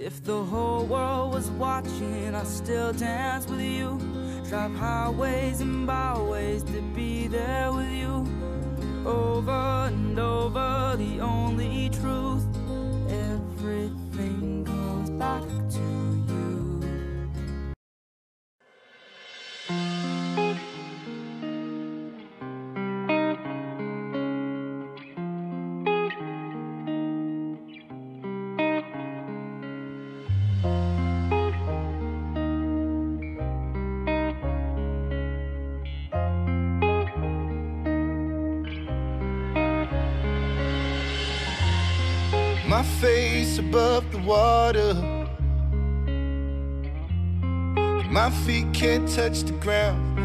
If the whole world was watching, I'd still dance with you. Drive highways and byways to be there with you. Over and over, the only truth. Everything comes back to you. My face above the water, my feet can't touch the ground,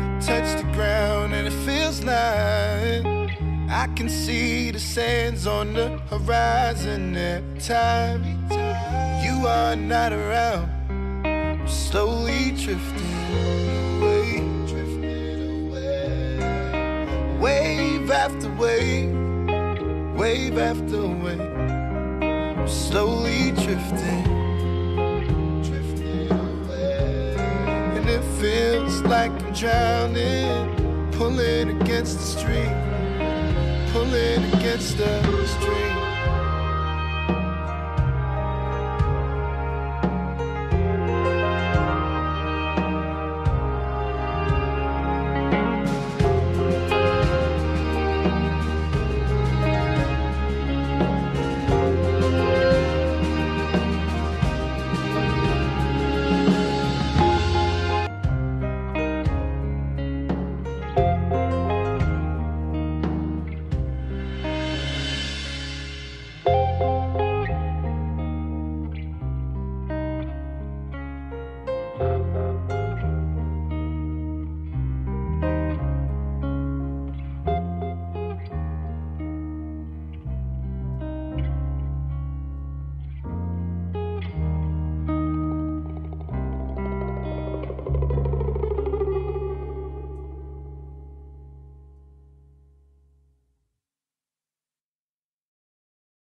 and it feels like I can see the sands on the horizon. Every time you are not around, I'm slowly drifting away, wave after wave, wave after wave. Slowly drifting away, and it feels like I'm drowning, pulling against the stream, pulling against the stream.